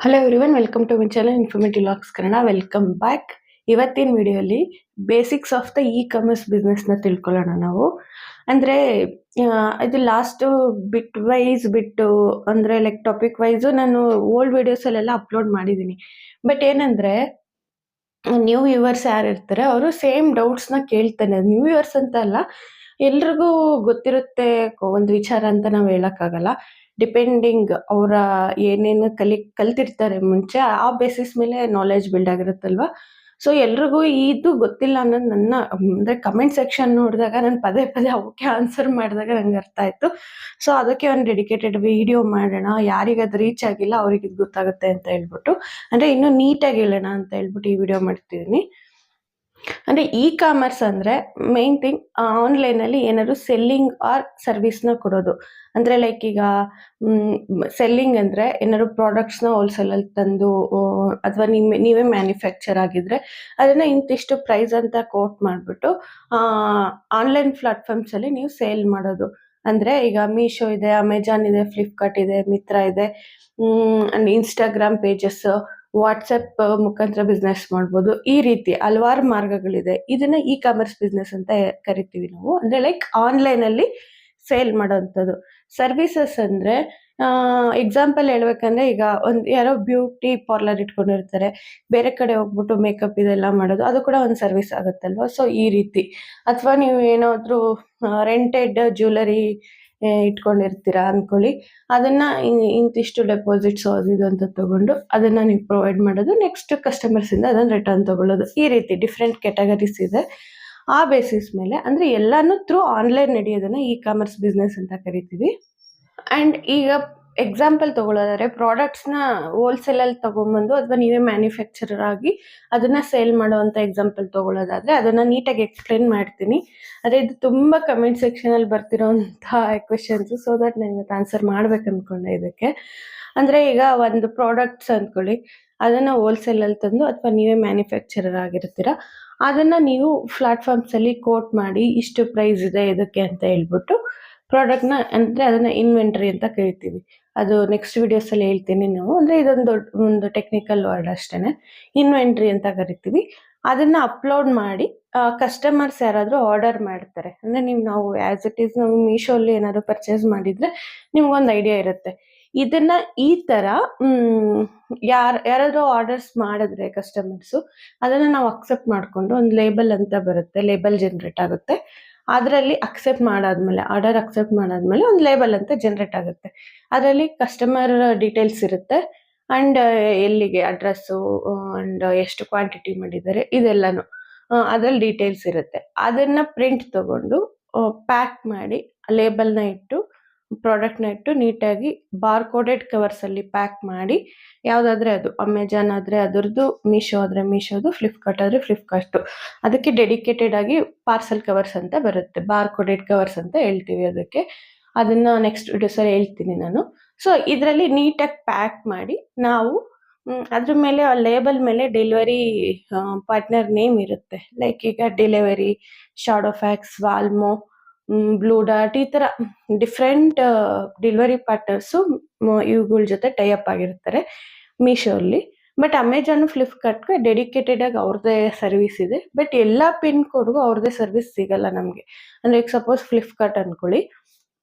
Hello everyone, welcome to my channel informative logs Kannada. Welcome back. ಇವತ್ತಿನ ವಿಡಿಯೋಲಿ basics of the e commerce ಬಿಸ್ನೆಸ್ನ ತಿಳ್ಕೊಳ್ಳೋಣ ನಾವು. ಅಂದರೆ ಇದು ಲಾಸ್ಟ್ ಬಿಟ್ಟು ಅಂದರೆ ಲೈಕ್ ಟಾಪಿಕ್ ವೈಸು ನಾನು ಓಲ್ಡ್ ವಿಡಿಯೋಸಲ್ಲೆಲ್ಲ ಅಪ್ಲೋಡ್ ಮಾಡಿದ್ದೀನಿ. ಬಟ್ ಏನಂದರೆ ನ್ಯೂ ವ್ಯೂವರ್ಸ್ ಯಾರು ಇರ್ತಾರೆ ಅವರು ಸೇಮ್ ಡೌಟ್ಸ್ನ ಕೇಳ್ತಾನೆ. ನ್ಯೂ ವ್ಯೂವರ್ಸ್ ಅಂತ ಅಲ್ಲ, ಎಲ್ರಿಗೂ ಗೊತ್ತಿರುತ್ತೆ ಒಂದು ವಿಚಾರ ಅಂತ ನಾವು ಹೇಳೋಕ್ಕಾಗಲ್ಲ. ಡಿಪೆಂಡಿಂಗ್ ಅವರ ಏನೇನು ಕಲ್ತಿರ್ತಾರೆ ಮುಂಚೆ, ಆ ಬೇಸಿಸ್ ಮೇಲೆ ನಾಲೆಜ್ ಬಿಲ್ಡ್ ಆಗಿರುತ್ತಲ್ವ. ಸೊ ಎಲ್ರಿಗೂ ಇದು ಗೊತ್ತಿಲ್ಲ ಅನ್ನೋದು ನನ್ನ ಅಂದರೆ ಕಮೆಂಟ್ ಸೆಕ್ಷನ್ ನೋಡಿದಾಗ ನಾನು ಪದೇ ಅವಕ್ಕೆ ಆನ್ಸರ್ ಮಾಡಿದಾಗ ನಂಗೆ ಅರ್ಥ ಆಯಿತು. ಸೊ ಅದಕ್ಕೆ ಒಂದು ಡೆಡಿಕೇಟೆಡ್ ವಿಡಿಯೋ ಮಾಡೋಣ, ಯಾರಿಗೆ ಅದು ರೀಚ್ ಆಗಿಲ್ಲ ಅವ್ರಿಗೆ ಇದು ಗೊತ್ತಾಗುತ್ತೆ ಅಂತ ಹೇಳ್ಬಿಟ್ಟು, ಅಂದರೆ ಇನ್ನೂ ನೀಟಾಗಿ ಹೇಳೋಣ ಅಂತ ಹೇಳ್ಬಿಟ್ಟು ಈ ವಿಡಿಯೋ ಮಾಡ್ತಿದ್ದೀನಿ. ಅಂದರೆ ಇ ಕಾಮರ್ಸ್ ಅಂದರೆ ಮೇನ್ ಥಿಂಗ್ ಆನ್ಲೈನಲ್ಲಿ ಏನಾದ್ರು ಸೆಲ್ಲಿಂಗ್ ಆರ್ ಸರ್ವಿಸ್ನ ಕೊಡೋದು. ಅಂದರೆ ಲೈಕ್ ಈಗ ಸೆಲ್ಲಿಂಗ್ ಅಂದರೆ ಏನಾದ್ರು ಪ್ರಾಡಕ್ಟ್ಸ್ನ ಹೋಲ್ಸೇಲಲ್ಲಿ ತಂದು ಅಥವಾ ನೀವೇ ಮ್ಯಾನುಫ್ಯಾಕ್ಚರ್ ಆಗಿದ್ರೆ ಅದನ್ನು ಇಂತಿಷ್ಟು ಪ್ರೈಸ್ ಅಂತ ಕೋಟ್ ಮಾಡಿಬಿಟ್ಟು ಆನ್ಲೈನ್ ಪ್ಲಾಟ್ಫಾರ್ಮ್ಸಲ್ಲಿ ನೀವು ಸೇಲ್ ಮಾಡೋದು. ಅಂದರೆ ಈಗ ಮೀಶೋ ಇದೆ, ಅಮೆಜಾನ್ ಇದೆ, ಫ್ಲಿಪ್ಕಾರ್ಟ್ ಇದೆ, ಮಿತ್ರಾ ಇದೆ, ಆ್ಯಂಡ್ ಇನ್ಸ್ಟಾಗ್ರಾಮ್ ಪೇಜಸ್, ವಾಟ್ಸಪ್ ಮುಖಾಂತರ ಬಿಸ್ನೆಸ್ ಮಾಡ್ಬೋದು. ಈ ರೀತಿ ಹಲವಾರು ಮಾರ್ಗಗಳಿದೆ. ಇದನ್ನ ಇ ಕಾಮರ್ಸ್ ಬಿಸ್ನೆಸ್ ಅಂತ ಕರಿತೀವಿ ನಾವು. ಅಂದರೆ ಲೈಕ್ ಆನ್ಲೈನಲ್ಲಿ ಸೇಲ್ ಮಾಡೋವಂಥದ್ದು. ಸರ್ವಿಸಸ್ ಅಂದರೆ ಎಕ್ಸಾಂಪಲ್ ಹೇಳ್ಬೇಕಂದ್ರೆ ಈಗ ಯಾರೋ ಬ್ಯೂಟಿ ಪಾರ್ಲರ್ ಇಟ್ಕೊಂಡಿರ್ತಾರೆ, ಬೇರೆ ಕಡೆ ಹೋಗ್ಬಿಟ್ಟು ಮೇಕಪ್ ಇದೆಲ್ಲ ಮಾಡೋದು, ಅದು ಕೂಡ ಒಂದು ಸರ್ವಿಸ್ ಆಗುತ್ತಲ್ವ. ಸೊ ಈ ರೀತಿ. ಅಥವಾ ನೀವು ಏನಾದರೂ ರೆಂಟೆಡ್ ಜ್ಯುವೆಲರಿ ಇಟ್ಕೊಂಡಿರ್ತೀರಾ ಅಂದ್ಕೊಳ್ಳಿ, ಅದನ್ನು ಇಂತಿಷ್ಟು ಡೆಪಾಸಿಟ್ಸ್ ಅದು ಇದು ಅಂತ ತೊಗೊಂಡು ಅದನ್ನು ನೀವು ಪ್ರೊವೈಡ್ ಮಾಡೋದು, ನೆಕ್ಸ್ಟ್ ಕಸ್ಟಮರ್ಸಿಂದ ಅದನ್ನು ರಿಟರ್ನ್ ತೊಗೊಳ್ಳೋದು. ಈ ರೀತಿ ಡಿಫ್ರೆಂಟ್ ಕ್ಯಾಟಗರೀಸ್ ಇದೆ. ಆ ಬೇಸಿಸ್ ಮೇಲೆ ಅಂದರೆ ಎಲ್ಲನೂ ಥ್ರೂ ಆನ್ಲೈನ್ ನಡೆಯೋದನ್ನು ಇ ಕಾಮರ್ಸ್ ಬಿಸ್ನೆಸ್ ಅಂತ ಕರಿತೀವಿ. ಆ್ಯಂಡ್ ಈಗ ಎಕ್ಸಾಂಪಲ್ ತೊಗೊಳ್ಳೋದಾದ್ರೆ ಪ್ರಾಡಕ್ಟ್ಸ್ನ ಹೋಲ್ಸೇಲಲ್ಲಿ ತೊಗೊಂಬಂದು ಅಥವಾ ನೀವೇ ಮ್ಯಾನುಫ್ಯಾಕ್ಚರರ್ ಆಗಿ ಅದನ್ನು ಸೇಲ್ ಮಾಡೋವಂಥ ಎಕ್ಸಾಂಪಲ್ ತೊಗೊಳ್ಳೋದಾದರೆ ಅದನ್ನು ನೀಟಾಗಿ ಎಕ್ಸ್ಪ್ಲೇನ್ ಮಾಡ್ತೀನಿ. ಆದರೆ ಇದು ತುಂಬ ಕಮೆಂಟ್ ಸೆಕ್ಷನಲ್ಲಿ ಬರ್ತಿರೋಂಥ ಕ್ವೆಶನ್ಸು, ಸೊ ದಟ್ ನಾನು ಇವತ್ತು ಆನ್ಸರ್ ಮಾಡ್ಬೇಕು ಅಂದ್ಕೊಂಡೆ ಇದಕ್ಕೆ. ಅಂದರೆ ಈಗ ಒಂದು ಪ್ರಾಡಕ್ಟ್ಸ್ ಅಂದ್ಕೊಳ್ಳಿ, ಅದನ್ನು ಹೋಲ್ಸೇಲಲ್ಲಿ ತಂದು ಅಥವಾ ನೀವೇ ಮ್ಯಾನುಫ್ಯಾಕ್ಚರರ್ ಆಗಿರ್ತೀರ, ಅದನ್ನು ನೀವು ಪ್ಲಾಟ್ಫಾರ್ಮ್ಸಲ್ಲಿ ಕೋಟ್ ಮಾಡಿ ಇಷ್ಟು ಪ್ರೈಸ್ ಇದೆ ಇದಕ್ಕೆ ಅಂತ ಹೇಳ್ಬಿಟ್ಟು ಪ್ರಾಡಕ್ಟ್ನ, ಅಂದರೆ ಅದನ್ನು ಇನ್ವೆಂಟ್ರಿ ಅಂತ ಕರಿತೀವಿ. ಅದು ನೆಕ್ಸ್ಟ್ ವಿಡಿಯೋಸಲ್ಲಿ ಹೇಳ್ತೀನಿ ನಾವು. ಅಂದರೆ ಇದೊಂದು ಒಂದು ಟೆಕ್ನಿಕಲ್ ವರ್ಡ್ ಅಷ್ಟೇ. ಇನ್ವೆಂಟ್ರಿ ಅಂತ ಕರಿತೀವಿ. ಅದನ್ನು ಅಪ್ಲೋಡ್ ಮಾಡಿ ಕಸ್ಟಮರ್ಸ್ ಯಾರಾದರೂ ಆರ್ಡರ್ ಮಾಡ್ತಾರೆ ಅಂದರೆ ನಾವು ಆ್ಯಸ್ ಇಟ್ ಈಸ್ ನಾವು ಮೀಶೋಲ್ಲಿ ಏನಾದರೂ ಪರ್ಚೇಸ್ ನಿಮ್ಗೊಂದು ಐಡಿಯಾ ಇರುತ್ತೆ. ಇದನ್ನು ಈ ಥರ ಯಾರಾದರೂ ಆರ್ಡರ್ಸ್ ಮಾಡಿದ್ರೆ ಕಸ್ಟಮರ್ಸು, ಅದನ್ನು ನಾವು ಅಕ್ಸೆಪ್ಟ್ ಮಾಡಿಕೊಂಡು ಒಂದು ಲೇಬಲ್ ಅಂತ ಬರುತ್ತೆ, ಲೇಬಲ್ ಜನ್ರೇಟ್ ಆಗುತ್ತೆ. ಅದರಲ್ಲಿ ಆರ್ಡರ್ ಅಕ್ಸೆಪ್ಟ್ ಮಾಡಾದ್ಮೇಲೆ ಒಂದು ಲೇಬಲ್ ಅಂತ ಜನ್ರೇಟ್ ಆಗುತ್ತೆ. ಅದರಲ್ಲಿ ಕಸ್ಟಮರ್ ಡೀಟೇಲ್ಸ್ ಇರುತ್ತೆ, ಆ್ಯಂಡ್ ಎಲ್ಲಿಗೆ ಅಡ್ರೆಸ್ಸು, ಆ್ಯಂಡ್ ಎಷ್ಟು ಕ್ವಾಂಟಿಟಿ ಮಾಡಿದ್ದಾರೆ ಇದೆಲ್ಲನೂ ಅದರಲ್ಲಿ ಡೀಟೇಲ್ಸ್ ಇರುತ್ತೆ. ಅದನ್ನು ಪ್ರಿಂಟ್ ತೊಗೊಂಡು ಪ್ಯಾಕ್ ಮಾಡಿ ಲೇಬಲ್ನ ಇಟ್ಟು ಪ್ರಾಡಕ್ಟ್ನ ಇಟ್ಟು ನೀಟಾಗಿ ಬಾರ್ಕೋಡೆಡ್ ಕವರ್ಸಲ್ಲಿ ಪ್ಯಾಕ್ ಮಾಡಿ, ಯಾವುದಾದ್ರೆ ಅದು ಅಮೆಜಾನ್ ಆದರೆ ಅದರದ್ದು, ಮೀಶೋ ಆದರೆ ಮೀಶೋದು, ಫ್ಲಿಪ್ಕಾರ್ಟ್ ಆದರೆ ಫ್ಲಿಪ್ಕಾರ್ಟು, ಅದಕ್ಕೆ ಡೆಡಿಕೇಟೆಡ್ ಆಗಿ ಪಾರ್ಸಲ್ ಕವರ್ಸ್ ಅಂತ ಬರುತ್ತೆ, ಬಾರ್ಕೋಡೆಡ್ ಕವರ್ಸ್ ಅಂತ ಹೇಳ್ತೀವಿ ಅದಕ್ಕೆ. ಅದನ್ನು ನೆಕ್ಸ್ಟ್ ವಿಡಿಯೋಸಲ್ಲಿ ಹೇಳ್ತೀನಿ ನಾನು. ಸೊ ಇದರಲ್ಲಿ ನೀಟಾಗಿ ಪ್ಯಾಕ್ ಮಾಡಿ ನಾವು ಅದ್ರ ಮೇಲೆ ಆ ಲೇಬಲ್ ಮೇಲೆ ಡೆಲಿವರಿ ಪಾರ್ಟ್ನರ್ ನೇಮ್ ಇರುತ್ತೆ. ಲೈಕ್ ಈಗ delivery, Shadowfax, Valmo, Blue Dart, ಈ ಥರ ಡಿಫ್ರೆಂಟ್ ಡೆಲಿವರಿ ಪಾರ್ಟ್ನರ್ಸು ಇವುಗಳ ಜೊತೆ ಟೈಅಪ್ ಆಗಿರ್ತಾರೆ ಮೀಶೋಲ್ಲಿ. ಬಟ್ ಅಮೆಜಾನು, ಫ್ಲಿಪ್ಕಾರ್ಟ್ಗೆ ಡೆಡಿಕೇಟೆಡ್ ಆಗಿ ಅವ್ರದ್ದೇ ಸರ್ವಿಸ್ ಇದೆ. ಬಟ್ ಎಲ್ಲ ಪಿನ್ ಕೋಡ್ಗೂ ಅವ್ರದ್ದೇ ಸರ್ವಿಸ್ ಸಿಗಲ್ಲ ನಮಗೆ. ಅಂದರೆ ಈಗ ಸಪೋಸ್ ಫ್ಲಿಪ್ಕಾರ್ಟ್ ಅಂದ್ಕೊಳ್ಳಿ,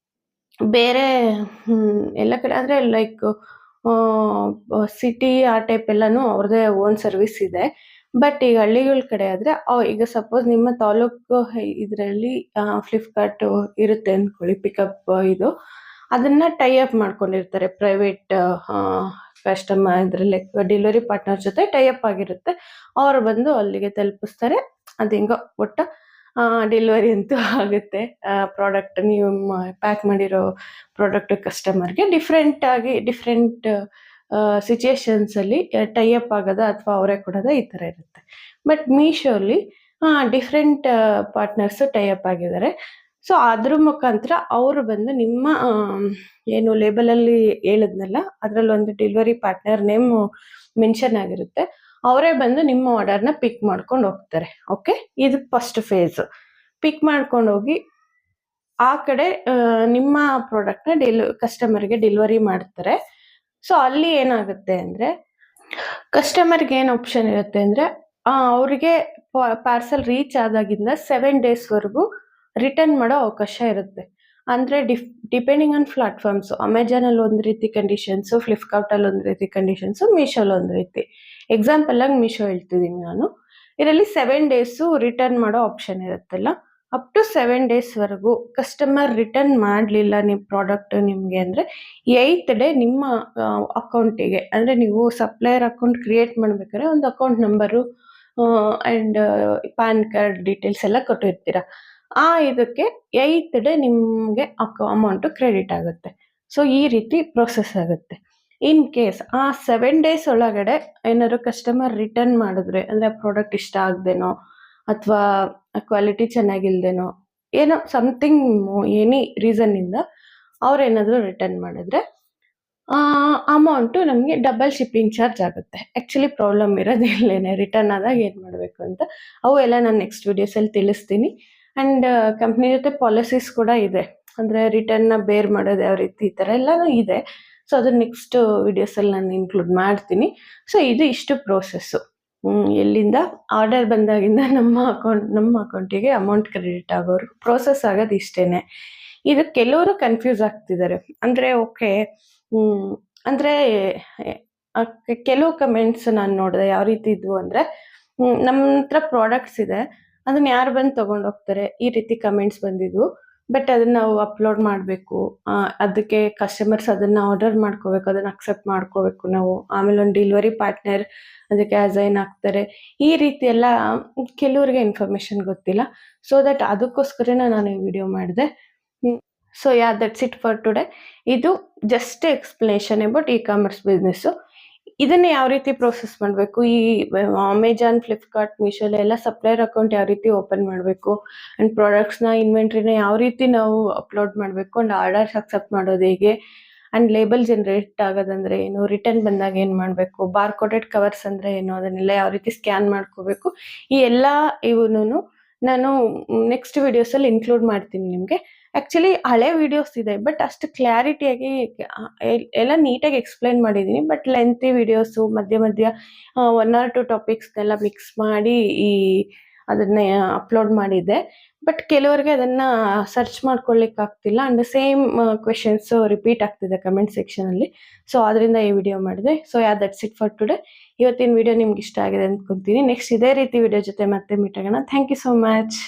ಬೇರೆ ಎಲ್ಲ ಕಡೆ ಅಂದರೆ ಲೈಕ್ ಸಿಟಿ ಆ ಟೈಪ್ ಎಲ್ಲನೂ ಅವ್ರದ್ದೇ ಓನ್ ಸರ್ವಿಸ್ ಇದೆ. ಬಟ್ ಈಗ ಹಳ್ಳಿಗಳ ಕಡೆ ಆದರೆ ಈಗ ಸಪೋಸ್ ನಿಮ್ಮ ತಾಲೂಕು ಇದರಲ್ಲಿ ಫ್ಲಿಪ್ಕಾರ್ಟು ಇರುತ್ತೆ ಅಂದ್ಕೊಳ್ಳಿ, ಪಿಕಪ್ ಇದು, ಅದನ್ನು ಟೈಅಪ್ ಮಾಡ್ಕೊಂಡಿರ್ತಾರೆ ಪ್ರೈವೇಟ್ ಕಸ್ಟಮರ್, ಇದರಲ್ಲಿ ಡೆಲಿವರಿ ಪಾರ್ಟ್ನರ್ ಜೊತೆ ಟೈಅಪ್ ಆಗಿರುತ್ತೆ. ಅವರು ಬಂದು ಅಲ್ಲಿಗೆ ತಲುಪಿಸ್ತಾರೆ. ಅದು ಹೆಂಗೋ ಒಟ್ಟು ಡೆಲಿವರಿ ಅಂತೂ ಆಗುತ್ತೆ. ಪ್ರಾಡಕ್ಟ್ ನೀವು ಪ್ಯಾಕ್ ಮಾಡಿರೋ ಪ್ರಾಡಕ್ಟ್ ಕಸ್ಟಮರ್ಗೆ ಡಿಫ್ರೆಂಟ್ ಸಿಚುಯೇಷನ್ಸಲ್ಲಿ ಟೈಅಪ್ ಆಗೋದ ಅಥವಾ ಅವರೇ ಕೊಡೋದ ಈ ಥರ ಇರುತ್ತೆ. ಬಟ್ ಮೀಶೋಲ್ಲಿ ಡಿಫ್ರೆಂಟ್ ಪಾರ್ಟ್ನರ್ಸು ಟೈಅಪ್ ಆಗಿದ್ದಾರೆ. ಸೊ ಅದ್ರ ಮುಖಾಂತರ ಅವರು ಬಂದು ನಿಮ್ಮ ಏನು ಲೇಬಲಲ್ಲಿ ಹೇಳಿದ್ನಲ್ಲ ಅದರಲ್ಲಿ ಒಂದು ಡೆಲಿವರಿ ಪಾರ್ಟ್ನರ್ ನೇಮ್ ಮೆನ್ಷನ್ ಆಗಿರುತ್ತೆ, ಅವರೇ ಬಂದು ನಿಮ್ಮ ಆರ್ಡರ್ನ ಪಿಕ್ ಮಾಡ್ಕೊಂಡು ಹೋಗ್ತಾರೆ. ಓಕೆ, ಇದು ಫಸ್ಟ್ ಫೇಸ್. ಪಿಕ್ ಮಾಡ್ಕೊಂಡು ಹೋಗಿ ಆ ಕಡೆ ನಿಮ್ಮ ಪ್ರಾಡಕ್ಟ್ನ ಕಸ್ಟಮರ್ಗೆ ಡೆಲಿವರಿ ಮಾಡ್ತಾರೆ. ಸೊ ಅಲ್ಲಿ ಏನಾಗುತ್ತೆ ಅಂದರೆ ಕಸ್ಟಮರ್ಗೆ ಏನು ಆಪ್ಷನ್ ಇರುತ್ತೆ ಅಂದರೆ ಅವರಿಗೆ ಪಾರ್ಸಲ್ ರೀಚ್ ಆದಾಗಿಂದ 7 ಡೇಸ್ವರೆಗೂ ರಿಟರ್ನ್ ಮಾಡೋ ಅವಕಾಶ ಇರುತ್ತೆ. ಅಂದರೆ ಡಿಪೆಂಡಿಂಗ್ ಆನ್ ಪ್ಲಾಟ್ಫಾರ್ಮ್ಸು. ಅಮೆಜಾನಲ್ಲಿ ಒಂದು ರೀತಿ ಕಂಡೀಷನ್ಸು, ಫ್ಲಿಪ್ಕಾರ್ಟಲ್ಲಿ ಒಂದು ರೀತಿ ಕಂಡೀಷನ್ಸು, ಮೀಶೋಲ್ಲಿ ಒಂದು ರೀತಿ. ಎಕ್ಸಾಂಪಲ್ ಆಗಿ ಮೀಶೋ ಹೇಳ್ತಿದ್ದೀನಿ ನಾನು. ಇದರಲ್ಲಿ 7 ಡೇಸು ರಿಟರ್ನ್ ಮಾಡೋ ಆಪ್ಷನ್ ಇರುತ್ತಲ್ಲ, ಅಪ್ ಟು 7 ಡೇಸ್ವರೆಗೂ ಕಸ್ಟಮರ್ ರಿಟರ್ನ್ ಮಾಡಲಿಲ್ಲ ನಿಮ್ಮ ಪ್ರಾಡಕ್ಟ್ ನಿಮಗೆ ಅಂದರೆ 8th ಡೇ ನಿಮ್ಮ ಅಕೌಂಟಿಗೆ, ಅಂದರೆ ನೀವು ಸಪ್ಲೈಯರ್ ಅಕೌಂಟ್ ಕ್ರಿಯೇಟ್ ಮಾಡ್ಬೇಕಾದ್ರೆ ಒಂದು account number and PAN card details ಎಲ್ಲ ಕೊಟ್ಟಿರ್ತೀರ. ಇದಕ್ಕೆ 8th ಡೇ ನಿಮಗೆ ಅಮೌಂಟು ಕ್ರೆಡಿಟ್ ಆಗುತ್ತೆ. ಸೊ ಈ ರೀತಿ ಪ್ರೋಸೆಸ್ ಆಗುತ್ತೆ. ಇನ್ ಕೇಸ್ 7 ಡೇಸ್ ಒಳಗಡೆ ಏನಾದ್ರು ಕಸ್ಟಮರ್ ರಿಟರ್ನ್ ಮಾಡಿದ್ರೆ, ಅಂದರೆ ಪ್ರಾಡಕ್ಟ್ ಇಷ್ಟ ಆಗದೇನೋ ಅಥವಾ ಕ್ವಾಲಿಟಿ ಚೆನ್ನಾಗಿಲ್ದೇನೋ ಏನೋ ಸಮಥಿಂಗ್ ಎನಿ ರೀಸನ್ನಿಂದ ಅವ್ರೇನಾದರೂ ರಿಟರ್ನ್ ಮಾಡಿದ್ರೆ ಅಮೌಂಟು ನಮಗೆ ಡಬಲ್ ಶಿಪ್ಪಿಂಗ್ ಚಾರ್ಜ್ ಆಗುತ್ತೆ. ಆ್ಯಕ್ಚುಲಿ ಪ್ರಾಬ್ಲಮ್ ಇರೋದು ಇಲ್ಲೇನೆ, ರಿಟರ್ನ್ ಆದಾಗ ಏನು ಮಾಡಬೇಕು ಅಂತ. ಅವು ಎಲ್ಲ ನಾನು ನೆಕ್ಸ್ಟ್ ವೀಡಿಯೋಸಲ್ಲಿ ತಿಳಿಸ್ತೀನಿ. ಆ್ಯಂಡ್ ಕಂಪ್ನಿ ಜೊತೆ ಪಾಲಿಸೀಸ್ ಕೂಡ ಇದೆ, ಅಂದರೆ ರಿಟರ್ನ್ನ ಬೇರ್ ಮಾಡೋದು ಯಾವ ರೀತಿ, ಈ ಥರ ಎಲ್ಲನೂ ಇದೆ. ಸೊ ಅದನ್ನ ನೆಕ್ಸ್ಟ್ ವೀಡಿಯೋಸಲ್ಲಿ ನಾನು ಇನ್ಕ್ಲೂಡ್ ಮಾಡ್ತೀನಿ. ಸೊ ಇದು ಇಷ್ಟು ಪ್ರೋಸೆಸ್ಸು. ಎಲ್ಲಿಂದ ಆರ್ಡರ್ ಬಂದಾಗಿಂದ ನಮ್ಮ ಅಕೌಂಟಿಗೆ ಅಮೌಂಟ್ ಕ್ರೆಡಿಟ್ ಆಗೋರು ಪ್ರೋಸೆಸ್ ಆಗೋದು ಇಷ್ಟೇನೆ. ಇದು ಕೆಲವರು ಕನ್ಫ್ಯೂಸ್ ಆಗ್ತಿದ್ದಾರೆ. ಅಂದರೆ ಓಕೆ, ಅಂದರೆ ಕೆಲವು ಕಮೆಂಟ್ಸ್ ನಾನು ನೋಡಿದೆ ಯಾವ ರೀತಿ ಇದ್ವು ಅಂದರೆ, ನಮ್ಮ ಹತ್ರ ಪ್ರಾಡಕ್ಟ್ಸ್ ಇದೆ, ಅದನ್ನು ಯಾರು ಬಂದು ತೊಗೊಂಡೋಗ್ತಾರೆ, ಈ ರೀತಿ ಕಮೆಂಟ್ಸ್ ಬಂದಿದ್ವು. ಬಟ್ ಅದನ್ನು ನಾವು ಅಪ್ಲೋಡ್ ಮಾಡಬೇಕು, ಅದಕ್ಕೆ ಕಸ್ಟಮರ್ಸ್ ಅದನ್ನು ಆರ್ಡರ್ ಮಾಡ್ಕೋಬೇಕು, ಅದನ್ನು ಅಕ್ಸೆಪ್ಟ್ ಮಾಡ್ಕೋಬೇಕು ನಾವು. ಆಮೇಲೆ ಒಂದು ಡೆಲಿವರಿ ಪಾರ್ಟ್ನರ್ ಅದಕ್ಕೆ ಅಸೈನ್ ಆಗ್ತಾರೆ. ಈ ರೀತಿ ಎಲ್ಲ ಕೆಲವರಿಗೆ ಇನ್ಫಾರ್ಮೇಷನ್ ಗೊತ್ತಿಲ್ಲ. ಸೊ ದಟ್ ಅದಕ್ಕೋಸ್ಕರನೇ ನಾನು ಈ ವಿಡಿಯೋ ಮಾಡಿದೆ. So that's it for today. ಇದು just explanation about e commerce business. ಇದನ್ನು ಯಾವ ರೀತಿ ಪ್ರೋಸೆಸ್ ಮಾಡಬೇಕು, ಈ ಅಮೆಜಾನ್, ಫ್ಲಿಪ್ಕಾರ್ಟ್, ಮೀಶೋಲೆ ಎಲ್ಲ ಸಪ್ಲೈಯರ್ ಅಕೌಂಟ್ ಯಾವ ರೀತಿ ಓಪನ್ ಮಾಡಬೇಕು, ಆ್ಯಂಡ್ ಪ್ರಾಡಕ್ಟ್ಸ್ನ, ಇನ್ವೆಂಟ್ರಿನ ಯಾವ ರೀತಿ ನಾವು ಅಪ್ಲೋಡ್ ಮಾಡಬೇಕು, ಆ್ಯಂಡ್ ಆರ್ಡರ್ಸ್ ಅಕ್ಸೆಪ್ಟ್ ಮಾಡೋದು ಹೇಗೆ, ಆ್ಯಂಡ್ ಲೇಬಲ್ ಜನರೇಟ್ ಆಗೋದಂದರೆ ಏನು, ರಿಟರ್ನ್ ಬಂದಾಗ ಏನು ಮಾಡಬೇಕು, ಬಾರ್ಕೋಡೆಡ್ ಕವರ್ಸ್ ಅಂದರೆ ಏನು, ಅದನ್ನೆಲ್ಲ ಯಾವ ರೀತಿ ಸ್ಕ್ಯಾನ್ ಮಾಡ್ಕೋಬೇಕು, ಈ ಎಲ್ಲ ಇವನು ನಾನು ನೆಕ್ಸ್ಟ್ ವೀಡಿಯೋಸಲ್ಲಿ ಇನ್ಕ್ಲೂಡ್ ಮಾಡ್ತೀನಿ ನಿಮಗೆ. ಆ್ಯಕ್ಚುಲಿ ಹಳೆ ವೀಡಿಯೋಸ್ ಇದೆ, ಬಟ್ ಅಷ್ಟು ಕ್ಲಾರಿಟಿಯಾಗಿ ಎಲ್ಲ ನೀಟಾಗಿ ಎಕ್ಸ್ಪ್ಲೈನ್ ಮಾಡಿದ್ದೀನಿ. ಬಟ್ ಲೆಂತಿ ವೀಡಿಯೋಸು ಮಧ್ಯ 1 or 2 ಟಾಪಿಕ್ಸ್ನೆಲ್ಲ ಮಿಕ್ಸ್ ಮಾಡಿ ಅದನ್ನೇ ಅಪ್ಲೋಡ್ ಮಾಡಿದ್ದೆ. ಬಟ್ ಕೆಲವರಿಗೆ ಅದನ್ನು ಸರ್ಚ್ ಮಾಡ್ಕೊಳ್ಳಿಕ್ಕೆ ಆಗ್ತಿಲ್ಲ, ಆ್ಯಂಡ್ ಸೇಮ್ ಕ್ವೆಶನ್ಸು ರಿಪೀಟ್ ಆಗ್ತಿದೆ ಕಮೆಂಟ್ ಸೆಕ್ಷನಲ್ಲಿ. ಸೊ ಅದರಿಂದ ಈ ವಿಡಿಯೋ ಮಾಡಿದೆ. So that's it for today. ಇವತ್ತಿನ ವಿಡಿಯೋ ನಿಮ್ಗೆ ಇಷ್ಟ ಆಗಿದೆ ಅಂದ್ಕೊತೀನಿ. ನೆಕ್ಸ್ಟ್ ಇದೇ ರೀತಿ ವಿಡಿಯೋ ಜೊತೆ ಮತ್ತೆ ಮೀಟ್ ಆಗೋಣ. Thank you so much.